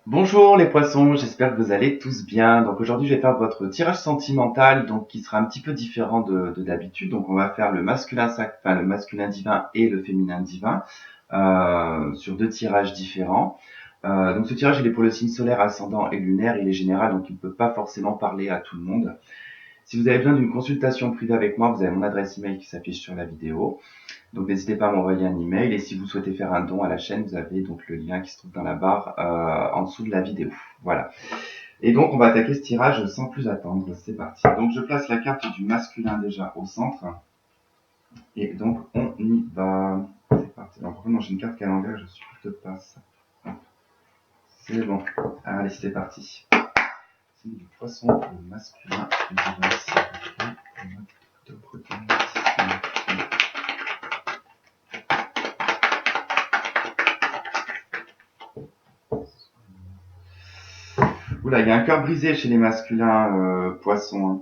Bonjour les poissons, j'espère que vous allez tous bien. Donc aujourd'hui je vais faire votre tirage sentimental, donc qui sera un petit peu différent de d'habitude. Donc on va faire le masculin le masculin divin et le féminin divin sur deux tirages différents. Donc ce tirage il est pour le signe solaire, ascendant et lunaire, il est général donc il ne peut pas forcément parler à tout le monde. Si vous avez besoin d'une consultation privée avec moi, vous avez mon adresse email qui s'affiche sur la vidéo. Donc n'hésitez pas à m'envoyer un email et si vous souhaitez faire un don à la chaîne, vous avez donc le lien qui se trouve dans la barre en dessous de la vidéo. Voilà. Et donc on va attaquer ce tirage sans plus attendre. C'est parti. Donc je place la carte du masculin déjà au centre. Et donc on y va. C'est parti. Alors vraiment j'ai une carte qui est à l'envers, je suis de passe. C'est bon. Allez, c'est parti. C'est du poisson, le masculin, le divin, Oula, il y a un cœur brisé chez les masculins poissons. Hein.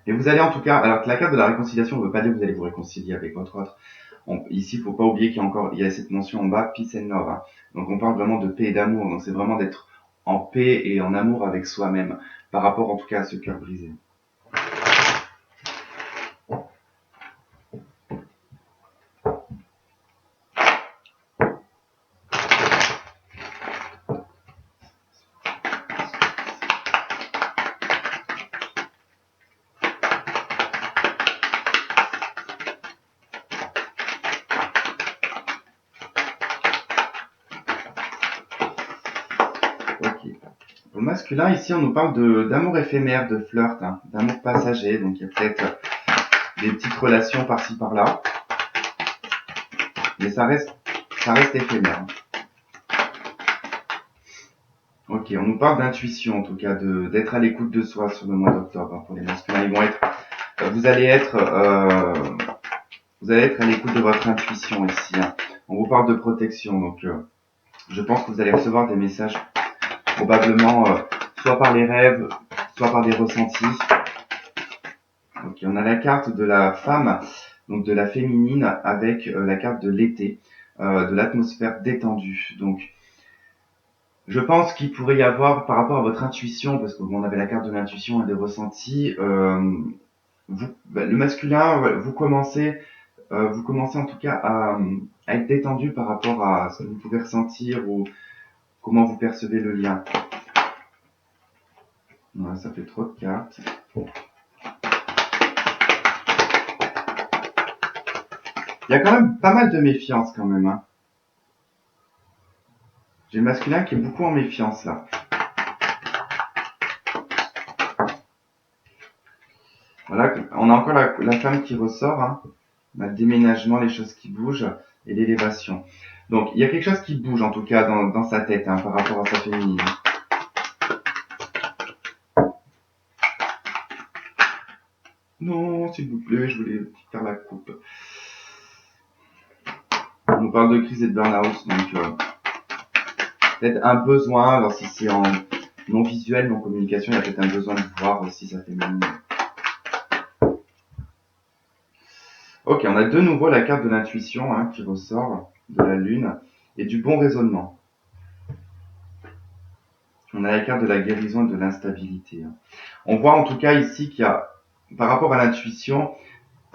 Et vous allez en tout cas, alors que la carte de la réconciliation ne veut pas dire que vous allez vous réconcilier avec votre autre. Ici, il ne faut pas oublier qu'il y a cette mention en bas, peace and love. Hein. Donc on parle vraiment de paix et d'amour. Donc c'est vraiment d'être en paix et en amour avec soi-même, par rapport en tout cas à ce cœur brisé. Ok. Pour le masculin, ici, on nous parle d'amour éphémère, de flirt, hein, d'amour passager. Donc il y a peut-être des petites relations par-ci par-là, mais ça reste éphémère. Ok, on nous parle d'intuition, en tout cas, d'être à l'écoute de soi sur le mois d'octobre. Hein, pour les masculins, vous allez être à l'écoute de votre intuition ici. Hein. On vous parle de protection, donc je pense que vous allez recevoir des messages probablement soit par les rêves, soit par des ressentis. Ok, on a la carte de la femme, donc de la féminine, avec la carte de l'été, de l'atmosphère détendue. Donc, je pense qu'il pourrait y avoir, par rapport à votre intuition, parce que on avait la carte de l'intuition et des ressentis, le masculin, vous commencez en tout cas à être détendu par rapport à ce que vous pouvez ressentir ou comment vous percevez le lien. Ouais, ça fait trop de cartes. Il y a quand même pas mal de méfiance quand même. Hein. J'ai le masculin qui est beaucoup en méfiance là. Voilà, on a encore la femme qui ressort. Hein. On a le déménagement, les choses qui bougent et l'élévation. Donc il y a quelque chose qui bouge en tout cas dans sa tête hein, par rapport à sa féminine. Non, s'il vous plaît, je voulais faire la coupe. On nous parle de crise et de burn-out, donc peut-être un besoin, alors si c'est en non visuel, non communication, il y a peut-être un besoin de voir aussi sa féminine. Ok, on a de nouveau la carte de l'intuition hein, qui ressort, de la lune, et du bon raisonnement. On a la carte de la guérison et de l'instabilité. Hein. On voit en tout cas ici qu'il y a, par rapport à l'intuition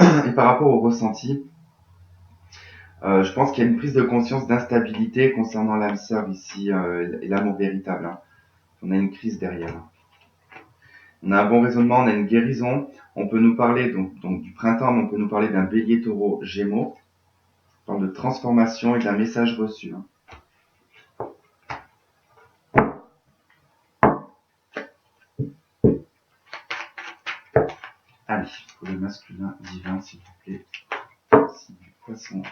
et par rapport au ressenti, je pense qu'il y a une prise de conscience d'instabilité concernant l'âme sœur ici et l'amour véritable. Hein. On a une crise derrière. On a un bon raisonnement, on a une guérison. On peut nous parler donc du printemps, mais on peut nous parler d'un bélier taureau gémeaux. On parle de transformation et d'un message reçu. Hein. Allez, pour le masculin divin, s'il vous plaît. C'est du poisson.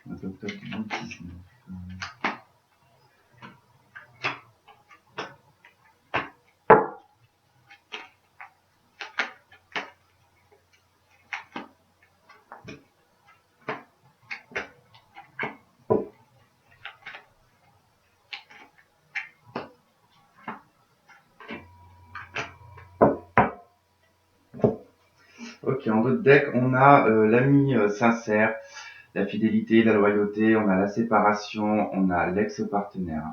On a octobre 2019. Ok, en d'autres decks, on a l'ami sincère, la fidélité, la loyauté, on a la séparation, on a l'ex-partenaire.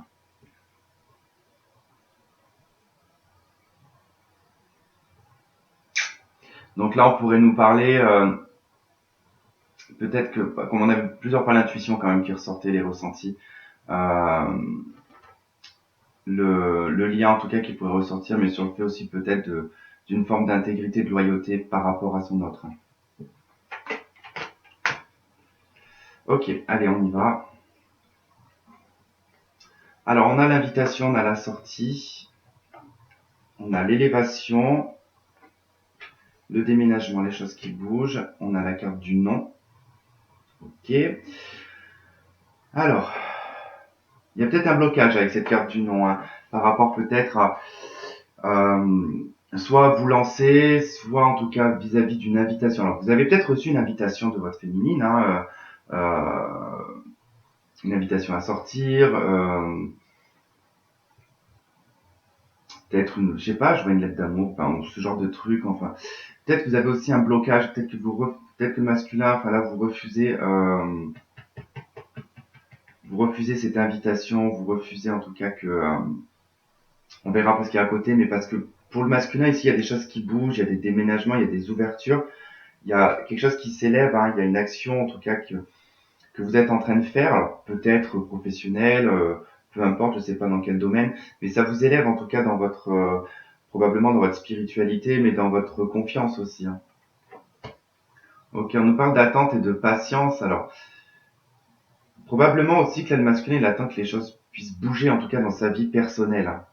Donc là, on pourrait nous parler, peut-être que, comme on avait plusieurs par l'intuition quand même qui ressortaient les ressentis, euh, le lien en tout cas qui pourrait ressortir, mais sur le fait aussi peut-être d'une forme d'intégrité, de loyauté par rapport à son autre. Ok, allez, on y va. Alors, on a l'invitation, on a la sortie, on a l'élévation, le déménagement, les choses qui bougent, on a la carte du non. Ok. Alors, il y a peut-être un blocage avec cette carte du non, hein, par rapport peut-être à soit vous lancer, soit en tout cas vis-à-vis d'une invitation. Alors, vous avez peut-être reçu une invitation de votre féminine, hein, une invitation à sortir, peut-être une, je sais pas, je vois une lettre d'amour, enfin, ce genre de truc, enfin. Peut-être que vous avez aussi un blocage, peut-être que peut-être que le masculin, enfin là, vous refusez cette invitation, vous refusez en tout cas que, on verra pas ce qu'il y a à côté, mais parce que pour le masculin ici, il y a des choses qui bougent, il y a des déménagements, il y a des ouvertures, il y a quelque chose qui s'élève, hein, il y a une action en tout cas que vous êtes en train de faire, alors peut-être professionnel, peu importe, je sais pas dans quel domaine, mais ça vous élève en tout cas dans votre, probablement dans votre spiritualité, mais dans votre confiance aussi, hein. Ok, on nous parle d'attente et de patience, alors probablement aussi que là, le masculin, il attend que les choses puissent bouger, en tout cas dans sa vie personnelle, hein.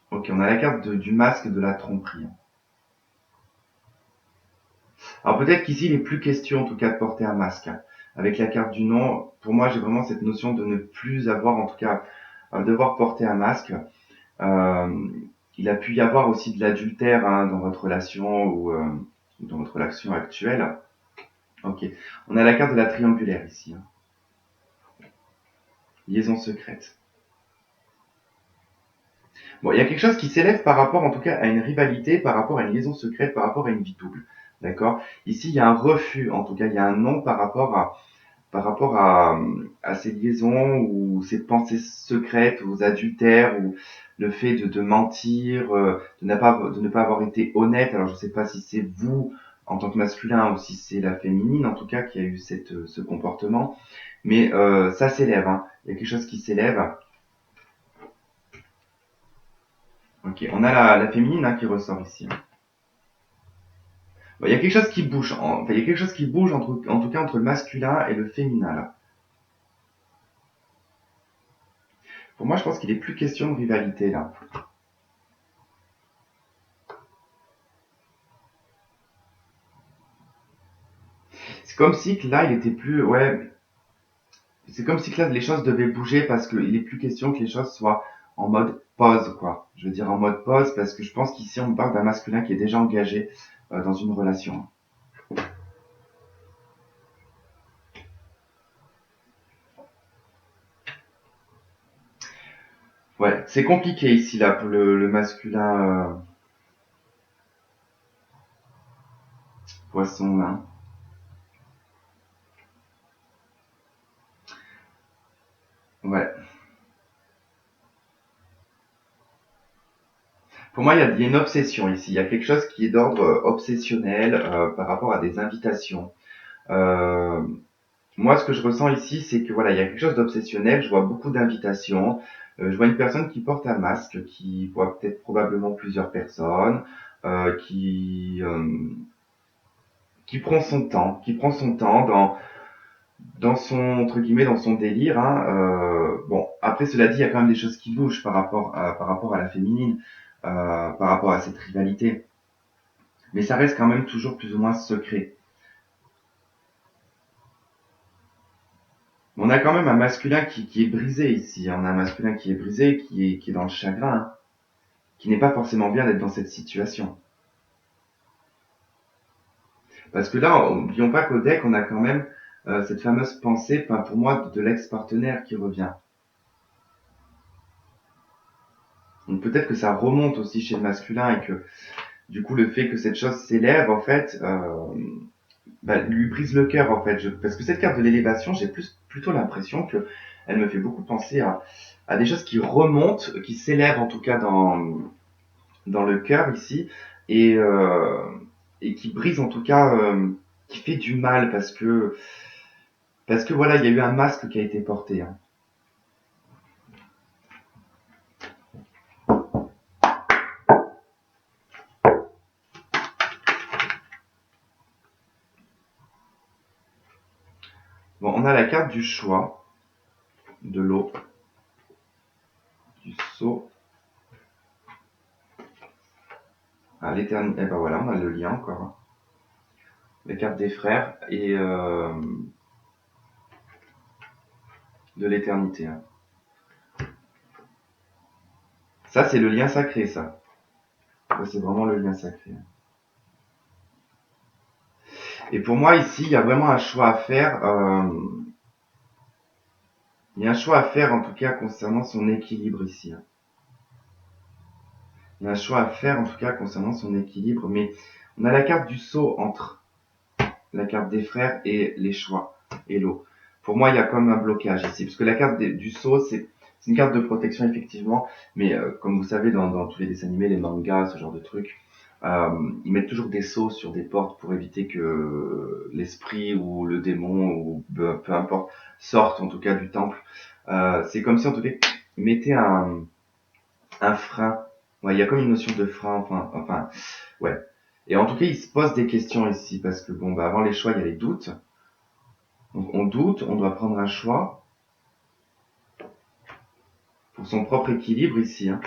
Ok, on a la carte du masque de la tromperie. Alors peut-être qu'ici, il n'est plus question en tout cas de porter un masque, hein. Avec la carte du non, pour moi, j'ai vraiment cette notion de ne plus avoir, en tout cas, devoir porter un masque. Euh, il a pu y avoir aussi de l'adultère, hein, dans votre relation ou dans votre relation actuelle. Ok, on a la carte de la triangulaire ici, hein. Liaison secrète. Bon, il y a quelque chose qui s'élève par rapport, en tout cas, à une rivalité, par rapport à une liaison secrète, par rapport à une vie double. D'accord? Ici, il y a un refus, en tout cas, il y a un non par rapport à ces liaisons ou ces pensées secrètes, aux adultères, ou le fait de mentir, de ne pas avoir été honnête. Alors, je ne sais pas si c'est vous, en tant que masculin, ou si c'est la féminine, en tout cas, qui a eu ce comportement. Mais ça s'élève, hein. Il y a quelque chose qui s'élève. Ok, on a la féminine, hein, qui ressort ici. Bon, il y a quelque chose qui bouge. Enfin, il y a quelque chose qui bouge en tout cas entre le masculin et le féminin là. Pour moi, je pense qu'il est plus question de rivalité là. C'est comme si que là, il était plus, ouais. C'est comme si que là, les choses devaient bouger parce qu'il est plus question que les choses soient en mode pause, quoi. Je veux dire en mode pause parce que je pense qu'ici, on parle d'un masculin qui est déjà engagé dans une relation. Ouais, c'est compliqué ici là pour le masculin poisson là. Ouais. Pour moi, il y a une obsession ici. Il y a quelque chose qui est d'ordre obsessionnel par rapport à des invitations. Euh, Moi, ce que je ressens ici, c'est que voilà, il y a quelque chose d'obsessionnel. Je vois beaucoup d'invitations. Je vois une personne qui porte un masque, qui voit peut-être probablement plusieurs personnes, euh, qui euh, qui prend son temps dans son entre guillemets dans son délire, hein. Bon, après cela dit, il y a quand même des choses qui bougent par rapport à la féminine, par rapport à cette rivalité. Mais ça reste quand même toujours plus ou moins secret. On a quand même un masculin qui est brisé ici. On a un masculin qui est brisé, qui est dans le chagrin, hein, qui n'est pas forcément bien d'être dans cette situation. Parce que là, n'oublions pas qu'au deck, on a quand même cette fameuse pensée, enfin, pour moi, de l'ex-partenaire qui revient. Donc peut-être que ça remonte aussi chez le masculin et que du coup le fait que cette chose s'élève, en fait, lui brise le cœur, en fait. Parce que cette carte de l'élévation, j'ai plutôt l'impression que elle me fait beaucoup penser à des choses qui remontent, qui s'élèvent en tout cas dans le cœur ici, et, euh, et qui brise en tout cas, qui fait du mal parce que voilà, il y a eu un masque qui a été porté, hein. Bon, on a la carte du choix, de l'eau, du sceau, à l'éternité. Et ben voilà, on a le lien encore, hein. La carte des frères et de l'éternité, hein. Ça, c'est le lien sacré, ça. Ça, c'est vraiment le lien sacré. Et pour moi, ici, il y a vraiment un choix à faire. Il y a un choix à faire, en tout cas, concernant son équilibre ici, hein. Il y a un choix à faire, en tout cas, concernant son équilibre. Mais on a la carte du sceau entre la carte des frères et les choix et l'eau. Pour moi, il y a comme un blocage ici. Parce que la carte du sceau, c'est une carte de protection, effectivement. Mais comme vous savez, dans tous les dessins animés, les mangas, ce genre de trucs, ils mettent toujours des sceaux sur des portes pour éviter que l'esprit ou le démon ou peu importe sorte en tout cas du temple. C'est comme si en tout cas ils mettaient un frein. Ouais, il y a comme une notion de frein, enfin, ouais. Et en tout cas, ils se posent des questions ici parce que bon, bah avant les choix, il y a les doutes. Donc on doute, on doit prendre un choix pour son propre équilibre ici, hein,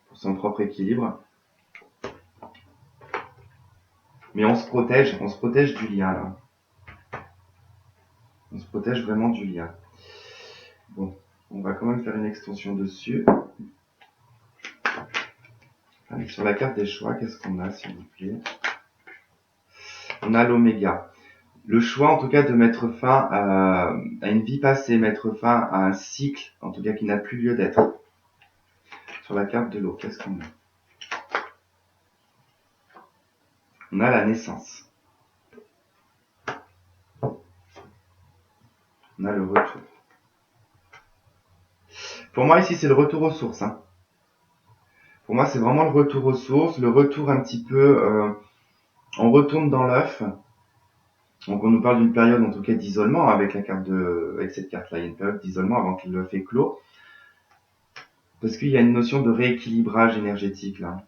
pour son propre équilibre. Mais on se protège du lien là. On se protège vraiment du lien. Bon, on va quand même faire une extension dessus. Allez, sur la carte des choix, qu'est-ce qu'on a, s'il vous plaît? On a l'oméga. Le choix, en tout cas, de mettre fin à une vie passée, mettre fin à un cycle, en tout cas, qui n'a plus lieu d'être. Sur la carte de l'eau, qu'est-ce qu'on a? On a la naissance. On a le retour. Pour moi, ici, c'est le retour aux sources, hein. Pour moi, c'est vraiment le retour aux sources, le retour un petit peu... on retourne dans l'œuf. Donc, on nous parle d'une période, en tout cas, d'isolement avec cette carte-là. Il y a une période d'isolement avant que l'œuf éclot. Parce qu'il y a une notion de rééquilibrage énergétique, là.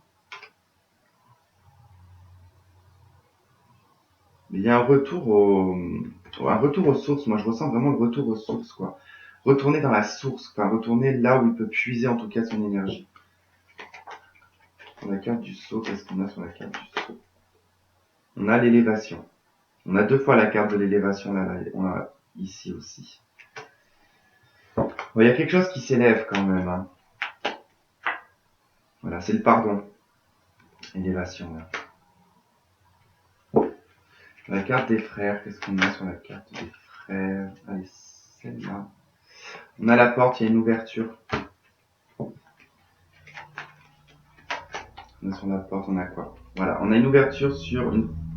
Mais il y a un retour aux sources. Moi, je ressens vraiment le retour aux sources, quoi. Retourner dans la source, enfin, retourner là où il peut puiser, en tout cas, son énergie. Sur la carte du sceau, qu'est-ce qu'on a sur la carte du sceau? On a l'élévation. On a deux fois la carte de l'élévation, là, on a ici aussi. Bon, il y a quelque chose qui s'élève quand même, hein. Voilà, c'est le pardon. Élévation, là. La carte des frères, qu'est-ce qu'on a sur la carte des frères? Allez, celle-là. On a la porte, il y a une ouverture. On a sur la porte, on a quoi? Voilà, on a une ouverture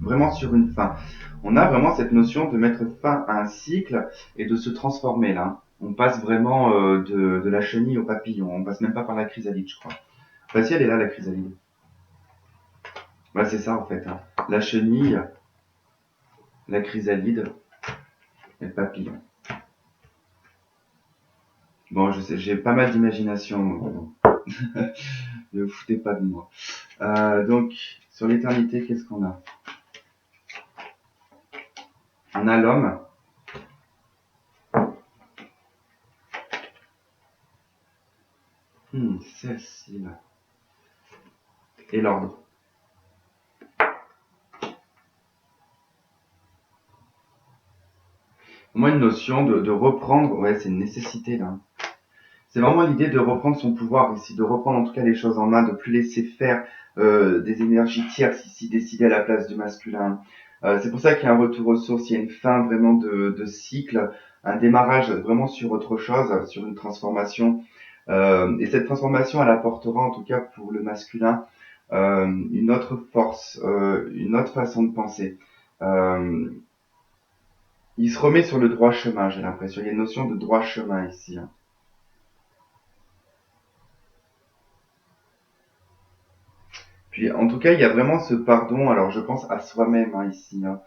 vraiment sur une fin. On a vraiment cette notion de mettre fin à un cycle et de se transformer là. On passe vraiment de la chenille au papillon. On passe même pas par la chrysalide, je crois. Enfin, si elle est là, la chrysalide. Bah, c'est ça en fait, hein. La chenille, la chrysalide et le papillon. Bon, je sais, j'ai pas mal d'imagination. Bon. Ne vous foutez pas de moi. Donc, sur l'éternité, qu'est-ce qu'on a? On a l'homme. Celle-ci là. Et l'ordre. Pour moi, une notion de reprendre, ouais, c'est une nécessité là. C'est vraiment l'idée de reprendre son pouvoir ici, de reprendre en tout cas les choses en main, de plus laisser faire des énergies tierces ici décidées à la place du masculin. C'est pour ça qu'il y a un retour aux sources, il y a une fin vraiment de cycle, un démarrage vraiment sur autre chose, sur une transformation. Et cette transformation, elle apportera en tout cas pour le masculin une autre force, une autre façon de penser. Il se remet sur le droit chemin, j'ai l'impression. Il y a une notion de droit chemin ici, hein. Puis en tout cas, il y a vraiment ce pardon, alors je pense à soi-même hein, ici. Hein.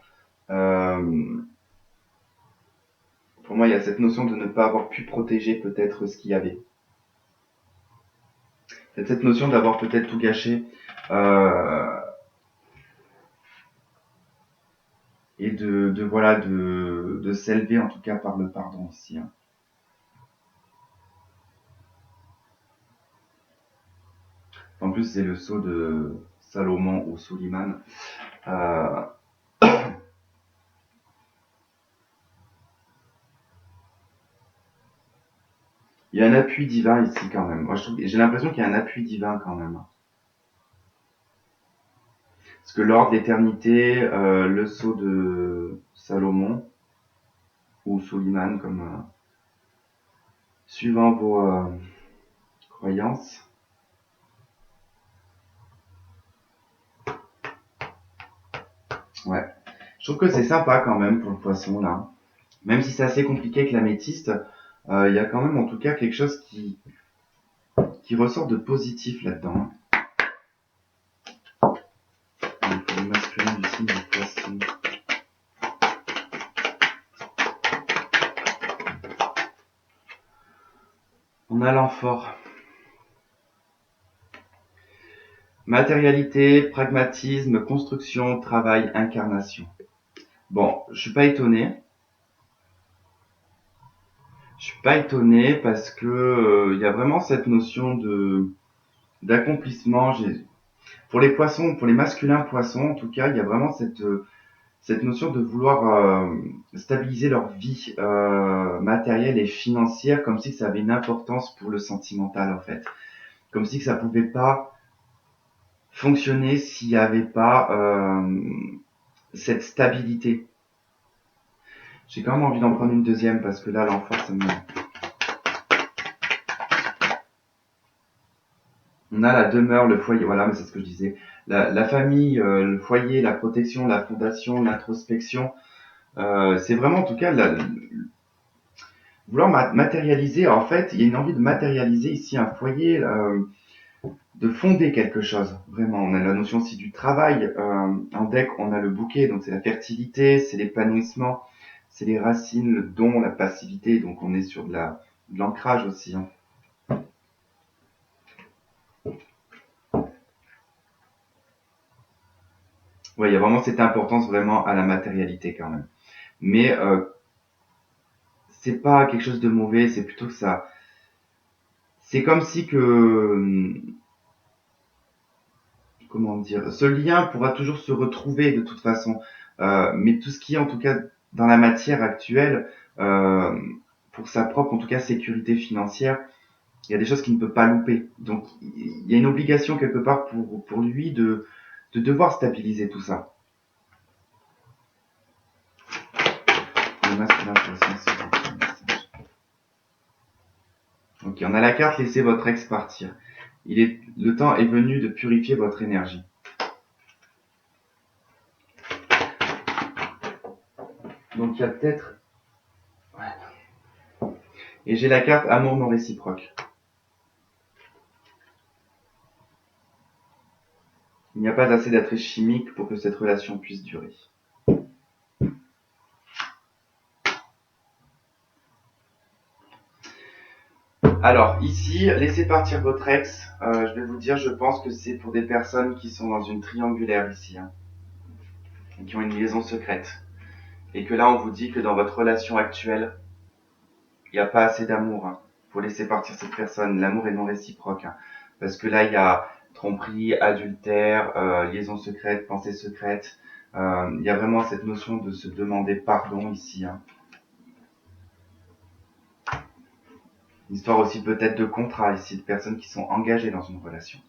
Pour moi, il y a cette notion de ne pas avoir pu protéger peut-être ce qu'il y avait. Cette notion d'avoir peut-être tout gâché. Et voilà de s'élever en tout cas par le pardon ici. Hein. En plus, c'est le sceau de Salomon ou Suleiman. Euh, il y a un appui divin ici quand même. Moi, j'ai l'impression qu'il y a un appui divin quand même. Parce que l'ordre, l'éternité, le sceau de Salomon ou Suleiman, comme suivant vos croyances. Ouais. Je trouve que c'est sympa quand même pour le poisson là. Même si c'est assez compliqué avec l'améthyste, il y a quand même en tout cas quelque chose qui ressort de positif là-dedans. Le masculin du signe du poisson. En allant fort. Matérialité, pragmatisme, construction, travail, incarnation. Bon, je suis pas étonné. Je suis pas étonné parce que il y a vraiment cette notion d'accomplissement. Pour les poissons, pour les masculins poissons, en tout cas, il y a vraiment cette notion de vouloir stabiliser leur vie matérielle et financière, comme si ça avait une importance pour le sentimental en fait, comme si que ça pouvait pas fonctionner s'il n'y avait pas cette stabilité. J'ai quand même envie d'en prendre une deuxième parce que là, l'enfant, ça me... On a la demeure, le foyer, voilà, mais c'est ce que je disais. La famille, le foyer, la protection, la fondation, l'introspection. C'est vraiment, en tout cas, vouloir matérialiser. En fait, il y a une envie de matérialiser ici un foyer, de fonder quelque chose. Vraiment, on a la notion aussi du travail. En deck, on a le bouquet, donc c'est la fertilité, c'est l'épanouissement, c'est les racines, le don, la passivité. Donc on est sur de l'ancrage aussi. Hein. Ouais, il y a vraiment cette importance vraiment à la matérialité quand même. Mais c'est pas quelque chose de mauvais, c'est plutôt que ça. C'est comme si que comment dire, ce lien pourra toujours se retrouver de toute façon. Mais tout ce qui est en tout cas dans la matière actuelle, euh, pour sa propre en tout cas sécurité financière, il y a des choses qu'il ne peut pas louper. Donc il y a une obligation quelque part pour lui de devoir stabiliser tout ça. Le masculin ok, on a la carte laissez votre ex partir. Le temps est venu de purifier votre énergie. Donc il y a peut-être... Ouais. Et j'ai la carte amour non réciproque. Il n'y a pas assez d'attrait chimique pour que cette relation puisse durer. Alors ici, laissez partir votre ex. Je vais vous dire, je pense que c'est pour des personnes qui sont dans une triangulaire ici, hein, et qui ont une liaison secrète. Et que là, on vous dit que dans votre relation actuelle, il n'y a pas assez d'amour. Hein. Faut laisser partir cette personne. L'amour est non réciproque. Hein. Parce que là, il y a tromperie, adultère, liaison secrète, pensée secrète. Il y a vraiment cette notion de se demander pardon ici. Hein. Histoire aussi peut-être de contrat ici, de personnes qui sont engagées dans une relation.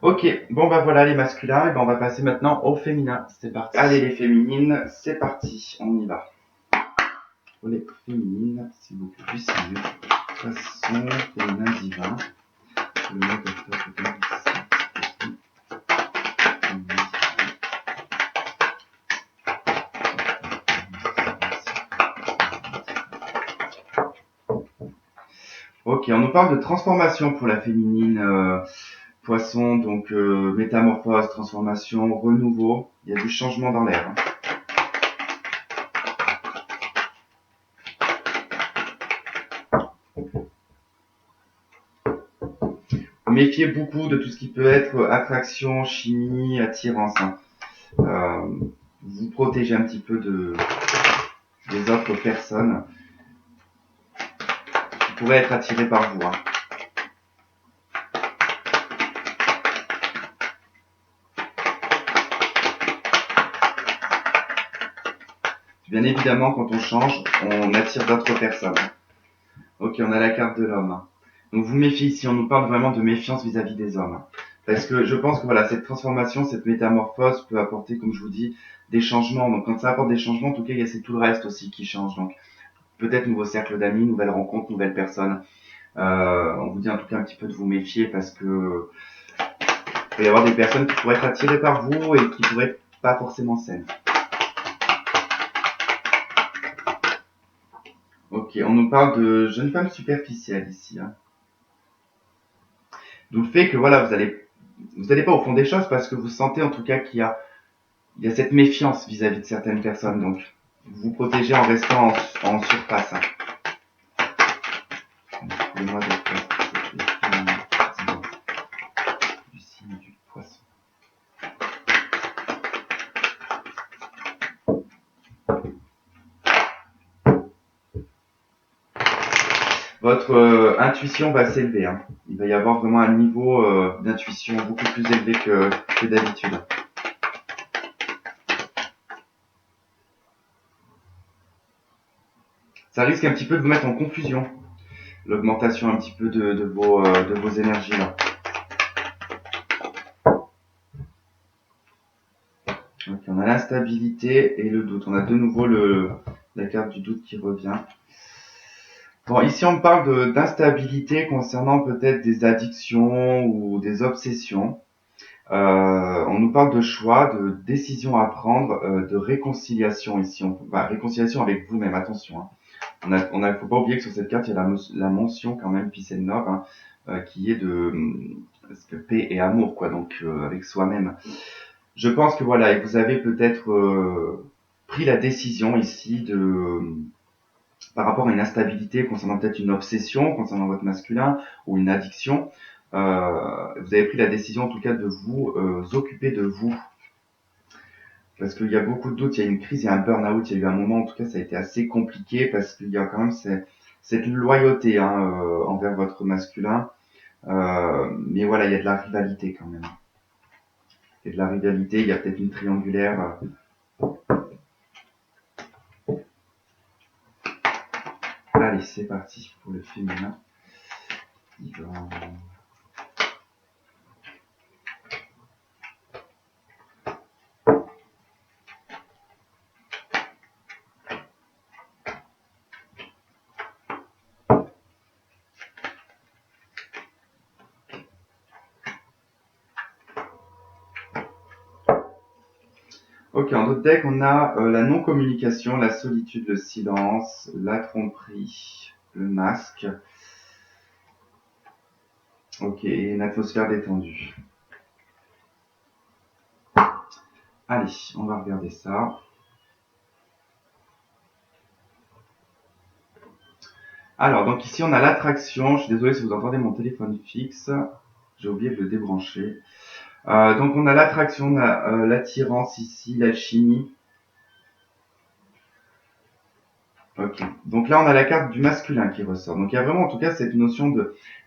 Ok, bon bah voilà les masculins, et ben on va passer maintenant au féminin. C'est parti. Allez les féminines, c'est parti, on y va. Pour les féminines, c'est beaucoup plus sérieux. Poisson, féminin divin. Le mois d'octobre 2017. Ok, on nous parle de transformation pour la féminine poisson, donc métamorphose, transformation, renouveau. Il y a du changement dans l'air. Hein. Méfiez beaucoup de tout ce qui peut être attraction, chimie, attirance. Hein. Vous protégez un petit peu des autres personnes qui pourraient être attirées par vous. Hein. Bien évidemment, quand on change, on attire d'autres personnes. Ok, on a la carte de l'homme. Donc vous méfiez ici, on nous parle vraiment de méfiance vis-à-vis des hommes. Parce que je pense que voilà, cette transformation, cette métamorphose peut apporter, comme je vous dis, des changements. Donc quand ça apporte des changements, en tout cas, il y a c'est tout le reste aussi qui change. Donc peut-être nouveau cercle d'amis, nouvelles rencontres, nouvelles personnes. On vous dit en tout cas un petit peu de vous méfier parce que il peut y avoir des personnes qui pourraient être attirées par vous et qui pourraient être pas forcément saines. Ok, on nous parle de jeunes femmes superficielles ici. Hein. D'où le fait que voilà, vous allez pas au fond des choses parce que vous sentez en tout cas il y a cette méfiance vis-à-vis de certaines personnes. Donc, vous vous protégez en restant en surface. Hein. Le mois d'octobre, du signe du poisson. Votre intuition va s'élever. Hein. Il va y avoir vraiment un niveau d'intuition beaucoup plus élevé que d'habitude. Ça risque un petit peu de vous mettre en confusion. L'augmentation un petit peu de vos énergies là. Donc, on a l'instabilité et le doute. On a de nouveau la carte du doute qui revient. Bon, ici on parle d'instabilité concernant peut-être des addictions ou des obsessions. On nous parle de choix, de décisions à prendre, de réconciliation ici. Réconciliation avec vous-même, attention. Hein. Faut pas oublier que sur cette carte, il y a la mention quand même Peace and Love, hein, qui est de paix et amour, quoi. Donc avec soi-même. Je pense que voilà, et vous avez peut-être pris la décision ici par rapport à une instabilité concernant peut-être une obsession concernant votre masculin ou une addiction. Vous avez pris la décision en tout cas de vous occuper de vous. Parce qu'il y a beaucoup de doutes, il y a une crise, il y a un burn-out, il y a eu un moment, en tout cas ça a été assez compliqué parce qu'il y a quand même cette loyauté hein, envers votre masculin. Mais voilà, il y a de la rivalité quand même. Il y a de la rivalité, il y a peut-être une triangulaire. Allez, c'est parti pour le féminin. Ok, en d'autres deck, on a la non-communication, la solitude, le silence, la tromperie, le masque. Ok, et une atmosphère détendue. Allez, on va regarder ça. Alors, donc ici, on a l'attraction. Je suis désolé si vous entendez mon téléphone fixe. J'ai oublié de le débrancher. Donc, on a l'attraction, on a l'attirance ici, l'alchimie. Ok. Donc là, on a la carte du masculin qui ressort. Donc il y a vraiment, en tout cas, cette notion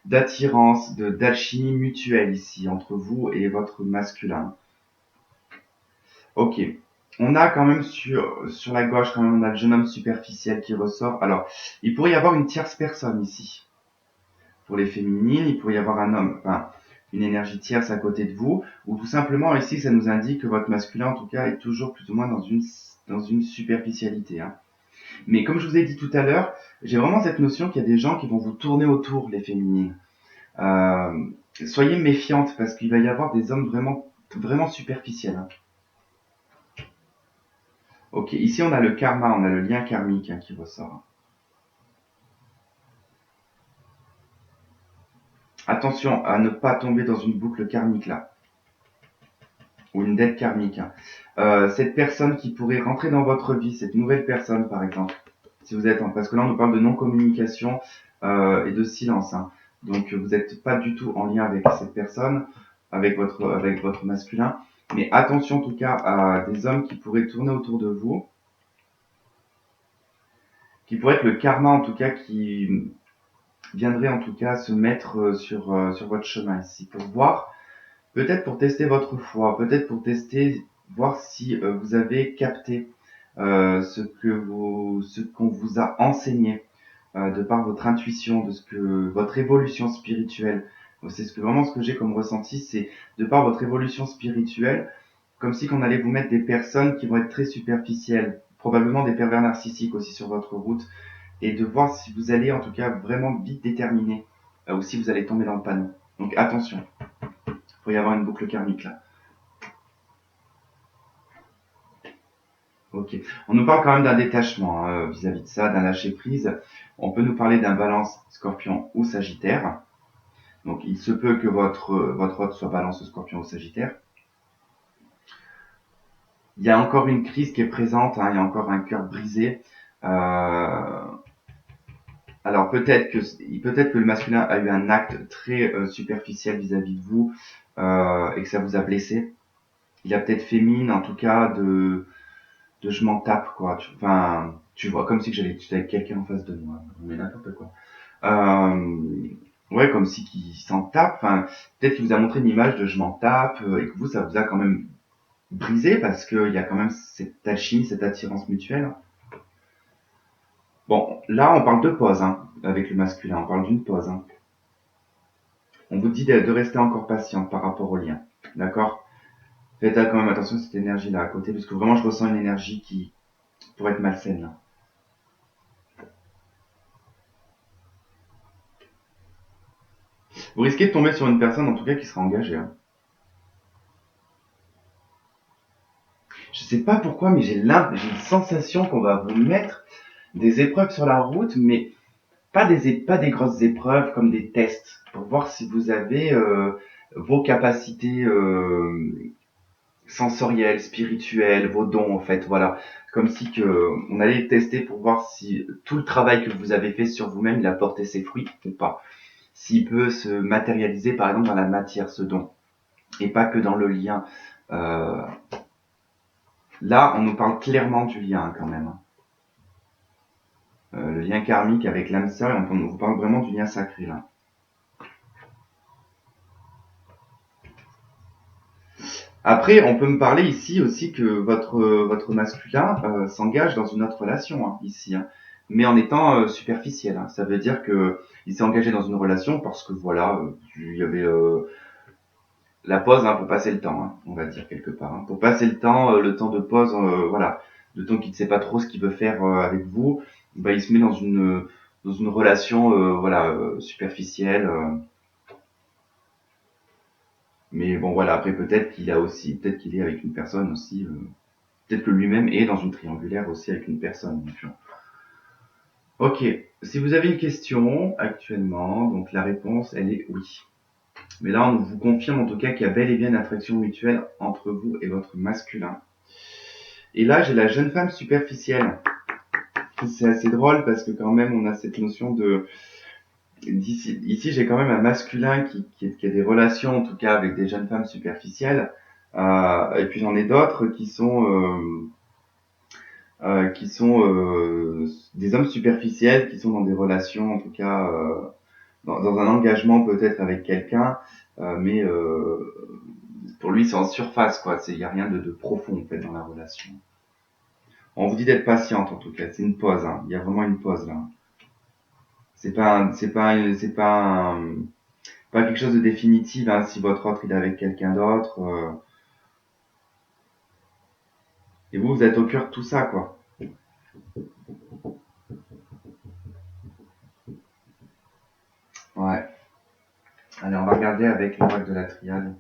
d'attirance, d'alchimie mutuelle ici entre vous et votre masculin. Ok. On a quand même sur la gauche, quand même, on a le jeune homme superficiel qui ressort. Alors, il pourrait y avoir une tierce personne ici. Pour les féminines, il pourrait y avoir un homme, enfin, une énergie tierce à côté de vous, ou tout simplement ici, ça nous indique que votre masculin, en tout cas, est toujours plus ou moins dans une superficialité. Hein. Mais comme je vous ai dit tout à l'heure, j'ai vraiment cette notion qu'il y a des gens qui vont vous tourner autour, les féminines. Soyez méfiantes parce qu'il va y avoir des hommes vraiment, vraiment superficiels. Hein. Ok, ici on a le karma, on a le lien karmique hein, qui ressort. Attention à ne pas tomber dans une boucle karmique là, ou une dette karmique. Cette personne qui pourrait rentrer dans votre vie, cette nouvelle personne par exemple, si vous êtes parce que là on nous parle de non-communication et de silence. Hein. Donc vous n'êtes pas du tout en lien avec cette personne, avec votre masculin. Mais attention en tout cas à des hommes qui pourraient tourner autour de vous, qui pourrait être le karma en tout cas qui viendrait en tout cas se mettre sur votre chemin ici pour voir, peut-être pour tester votre foi, peut-être pour tester, voir si vous avez capté ce qu'on vous a enseigné de par votre intuition, de ce que votre évolution spirituelle. C'est vraiment ce que j'ai comme ressenti, c'est de par votre évolution spirituelle, comme si qu'on allait vous mettre des personnes qui vont être très superficielles, probablement des pervers narcissiques aussi sur votre route, et de voir si vous allez en tout cas vraiment vite déterminer ou si vous allez tomber dans le panneau. Donc attention, il faut y avoir une boucle karmique là. Ok, on nous parle quand même d'un détachement vis-à-vis de ça, d'un lâcher prise. On peut nous parler d'un balance scorpion ou sagittaire. Donc il se peut que votre hôte soit balance scorpion ou sagittaire. Il y a encore une crise qui est présente, hein, il y a encore un cœur brisé. Alors peut-être que le masculin a eu un acte très superficiel vis-à-vis de vous et que ça vous a blessé. Il a peut-être fait mine, en tout cas, de je m'en tape quoi. Enfin, tu vois, comme si j'étais avec quelqu'un en face de moi. Mais n'importe quoi. Ouais, comme si qu'il s'en tape. Enfin, peut-être qu'il vous a montré une image de je m'en tape et que vous, ça vous a quand même brisé parce qu'il y a quand même cette alchimie, cette attirance mutuelle. Bon, là, on parle de pause hein, avec le masculin. On parle d'une pause. Hein. On vous dit de rester encore patiente par rapport au lien. D'accord? Faites quand même attention à cette énergie-là à côté, parce que vraiment, je ressens une énergie qui pourrait être malsaine. Là. Vous risquez de tomber sur une personne, en tout cas, qui sera engagée. Hein. Je sais pas pourquoi, mais j'ai une sensation qu'on va vous mettre des épreuves sur la route, mais pas des grosses épreuves comme des tests, pour voir si vous avez vos capacités sensorielles, spirituelles, vos dons en fait, voilà. Comme si on allait tester pour voir si tout le travail que vous avez fait sur vous-même, il a porté ses fruits ou pas. S'il peut se matérialiser par exemple dans la matière, ce don, et pas que dans le lien. Là, on nous parle clairement du lien quand même. Le lien karmique avec l'âme sœur, et on vous parle vraiment du lien sacré là. Après, on peut me parler ici aussi que votre masculin s'engage dans une autre relation hein, ici, hein, mais en étant superficiel. Hein. Ça veut dire que il s'est engagé dans une relation parce que voilà, il y avait la pause hein, pour passer le temps, hein, on va dire quelque part. Hein. Pour passer le temps de pause, voilà, le temps qu'il ne sait pas trop ce qu'il veut faire avec vous, bah, il se met dans une relation voilà superficielle. Mais bon voilà, après peut-être qu'il est avec une personne aussi, peut-être que lui-même est dans une triangulaire aussi avec une personne. Donc, ok, si vous avez une question actuellement, donc la réponse elle est oui. Mais là, on vous confirme en tout cas qu'il y a bel et bien une attraction mutuelle entre vous et votre masculin. Et là, j'ai la jeune femme superficielle. C'est assez drôle parce que quand même, on a cette notion de... Ici, j'ai quand même un masculin qui a des relations, en tout cas, avec des jeunes femmes superficielles. Et puis j'en ai d'autres qui sont des hommes superficiels, qui sont dans des relations, en tout cas, dans un engagement peut-être avec quelqu'un, mais pour lui c'est en surface quoi, il y a rien de profond en fait dans la relation. On vous dit d'être patiente en tout cas, c'est une pause, hein. Il y a vraiment une pause là. Pas quelque chose de définitif hein, si votre autre il est avec quelqu'un d'autre. Et vous êtes au cœur de tout ça quoi. Ouais. Allez, on va regarder avec le de la triade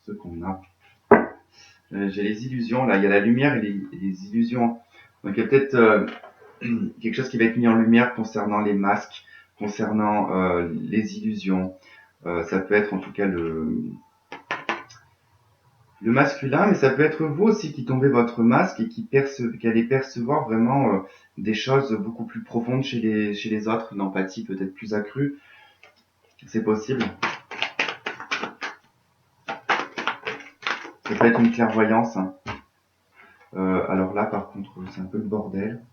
ce qu'on a. J'ai les illusions là, il y a la lumière et les illusions. Donc il y a peut-être quelque chose qui va être mis en lumière concernant les masques, concernant les illusions. Ça peut être en tout cas le masculin, mais ça peut être vous aussi qui tombez votre masque et qui allez percevoir vraiment des choses beaucoup plus profondes chez les autres, une empathie peut-être plus accrue. C'est possible. Ça peut être une clairvoyance. Hein. Alors là, par contre, c'est un peu le bordel.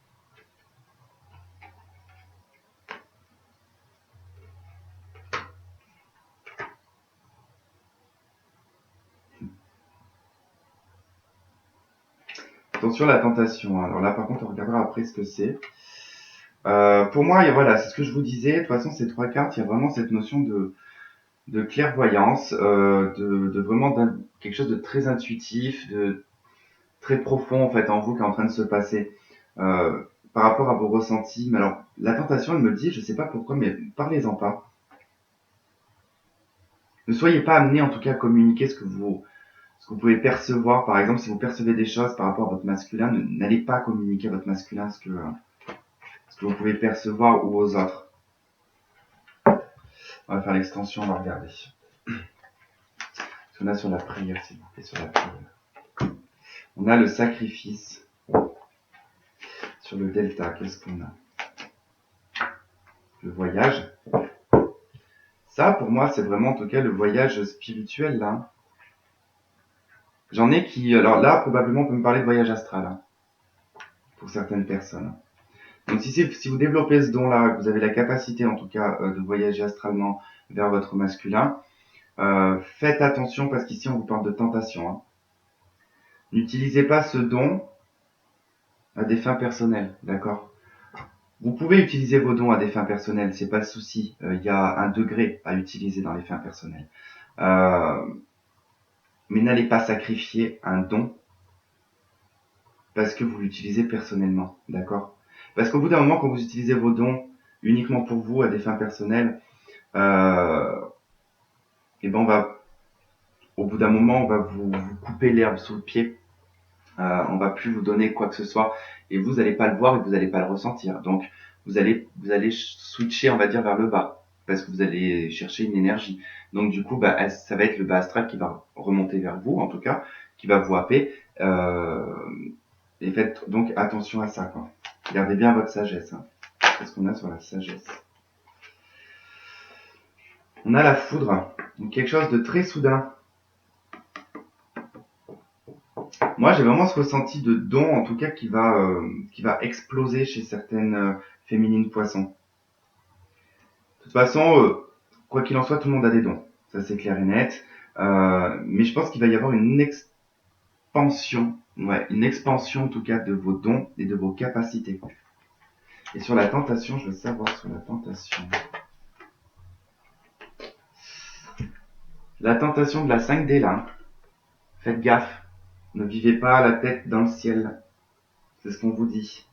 Attention à la tentation. Alors là, par contre, on regardera après ce que c'est. Pour moi, voilà, c'est ce que je vous disais. De toute façon, ces trois cartes, il y a vraiment cette notion de clairvoyance, de vraiment quelque chose de très intuitif, de très profond en fait en vous qui est en train de se passer par rapport à vos ressentis. Mais alors, la tentation, elle me dit, je sais pas pourquoi, mais parlez-en pas. Ne soyez pas amené en tout cas à communiquer ce que vous pouvez percevoir. Par exemple, si vous percevez des choses par rapport à votre masculin, n'allez pas communiquer à votre masculin ce que vous pouvez percevoir ou aux autres. On va faire l'extension, on va regarder. On a sur la prière, s'il vous plaît, sur la prière. On a le sacrifice. Sur le delta, qu'est-ce qu'on a? Le voyage. Ça, pour moi, c'est vraiment en tout cas le voyage spirituel, là. J'en ai qui, alors là, probablement, on peut me parler de voyage astral, hein, pour certaines personnes. Donc si vous développez ce don-là, que vous avez la capacité en tout cas de voyager astralement vers votre masculin, faites attention parce qu'ici on vous parle de tentation. Hein. N'utilisez pas ce don à des fins personnelles, d'accord? Vous pouvez utiliser vos dons à des fins personnelles, c'est pas le souci. Il y a un degré à utiliser dans les fins personnelles. Mais n'allez pas sacrifier un don parce que vous l'utilisez personnellement, d'accord? Parce qu'au bout d'un moment, quand vous utilisez vos dons uniquement pour vous, à des fins personnelles, et ben au bout d'un moment, on va vous couper l'herbe sous le pied. On va plus vous donner quoi que ce soit, et vous n'allez pas le voir et vous n'allez pas le ressentir. Donc, vous allez switcher, on va dire, vers le bas, parce que vous allez chercher une énergie. Donc, du coup, ça va être le bas astral qui va remonter vers vous, en tout cas, qui va vous happer. Et faites donc attention à ça, quoi. Gardez bien votre sagesse. Hein. Qu'est-ce qu'on a sur la sagesse? On a la foudre, donc quelque chose de très soudain. Moi, j'ai vraiment ce ressenti de don, en tout cas, qui va exploser chez certaines féminines poissons. De toute façon, quoi qu'il en soit, tout le monde a des dons. Ça, c'est clair et net. Mais je pense qu'il va y avoir une expansion, en tout cas, de vos dons et de vos capacités. Et sur la tentation, je veux savoir sur la tentation. La tentation de la 5D, là. Faites gaffe. Ne vivez pas la tête dans le ciel. C'est ce qu'on vous dit.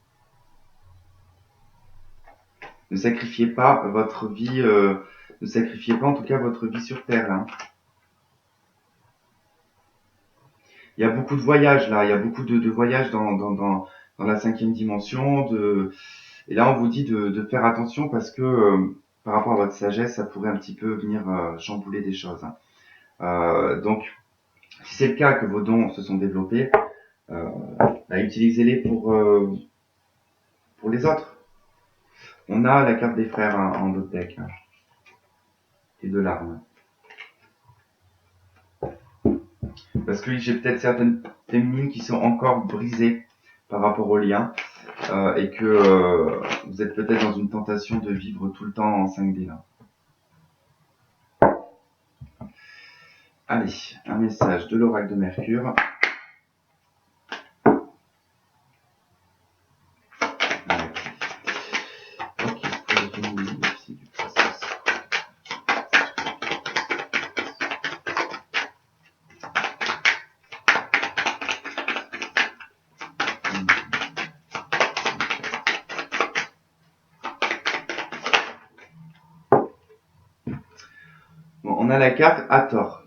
Ne sacrifiez pas votre vie, ne sacrifiez pas en tout cas votre vie sur Terre, là. Il y a beaucoup de voyages, là. Il y a beaucoup de voyages dans la 5e dimension. Et là, on vous dit de faire attention parce que par rapport à votre sagesse, ça pourrait un petit peu venir chambouler des choses. Hein. Donc, si c'est le cas que vos dons se sont développés, utilisez-les pour les autres. On a la carte des frères hein, en d'autres decks. Hein, et de l'arme. Parce que j'ai peut-être certaines féminines qui sont encore brisées par rapport au lien. Et que vous êtes peut-être dans une tentation de vivre tout le temps en 5D là. Allez, un message de l'oracle de Mercure. On a la carte Hathor.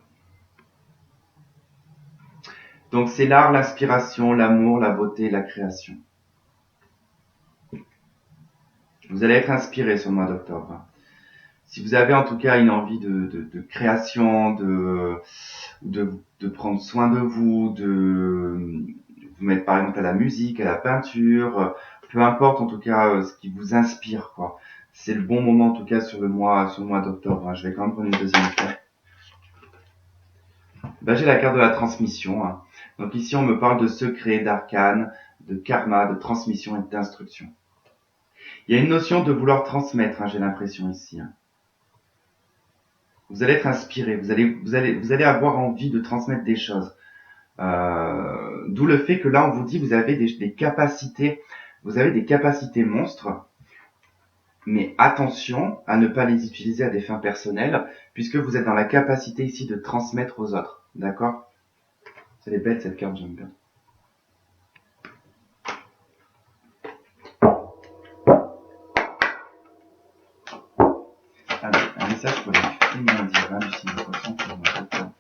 Donc c'est l'art, l'inspiration, l'amour, la beauté, la création. Vous allez être inspiré sur le mois d'octobre. Si vous avez en tout cas une envie de création, de prendre soin de vous, de vous mettre par exemple à la musique, à la peinture, peu importe en tout cas ce qui vous inspire, quoi. C'est le bon moment en tout cas sur le mois d'octobre, hein. Je vais quand même prendre une deuxième carte. Ben, j'ai la carte de la transmission, hein. Donc ici on me parle de secret, d'arcane, de karma, de transmission et d'instruction. Il y a une notion de vouloir transmettre, hein, j'ai l'impression ici, hein. Vous allez être inspiré, vous allez avoir envie de transmettre des choses. D'où le fait que là, on vous dit, vous avez des capacités, vous avez des capacités monstres, mais attention à ne pas les utiliser à des fins personnelles, puisque vous êtes dans la capacité ici de transmettre aux autres. D'accord? C'est les belles cette carte, j'aime bien. Allez, un message pour les féminins divins du signe de poisson pour le mois d'octobre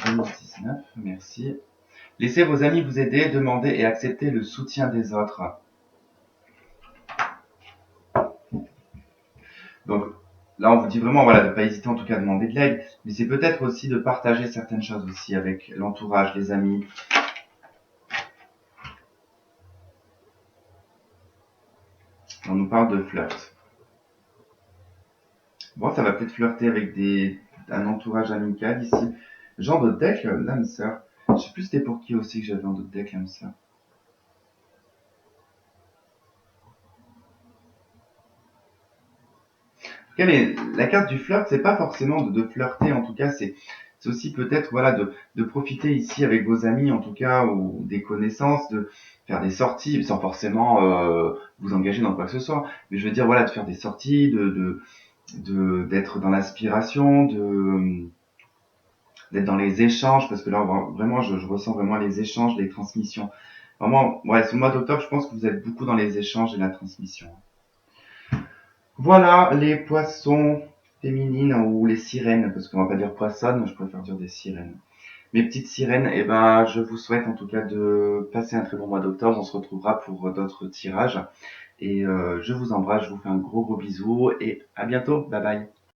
2019. Merci. Laissez vos amis vous aider, demandez et acceptez le soutien des autres. Donc là, on vous dit vraiment, voilà, de ne pas hésiter en tout cas à demander de l'aide, mais c'est peut-être aussi de partager certaines choses aussi avec l'entourage, les amis. On nous parle de flirt. Bon, ça va peut-être flirter avec un entourage amical ici. Genre de deck, l'âme sœur. Je sais plus c'était pour qui aussi que j'avais en d'autres deck, l'âme sœur. Okay, mais la carte du flirt, c'est pas forcément de flirter, en tout cas, c'est aussi peut-être voilà de profiter ici avec vos amis, en tout cas, ou des connaissances, de faire des sorties, sans forcément vous engager dans quoi que ce soit. Mais je veux dire, voilà, de faire des sorties, d'être dans l'inspiration, d'être dans les échanges, parce que là, vraiment, je ressens vraiment les échanges, les transmissions. Vraiment, ouais, ce mois d'octobre, je pense que vous êtes beaucoup dans les échanges et la transmission. Voilà les poissons féminines ou les sirènes, parce qu'on va pas dire poissonnes, je préfère dire des sirènes. Mes petites sirènes, eh ben, je vous souhaite en tout cas de passer un très bon mois d'octobre. On se retrouvera pour d'autres tirages. Et je vous embrasse, je vous fais un gros bisou et à bientôt. Bye bye.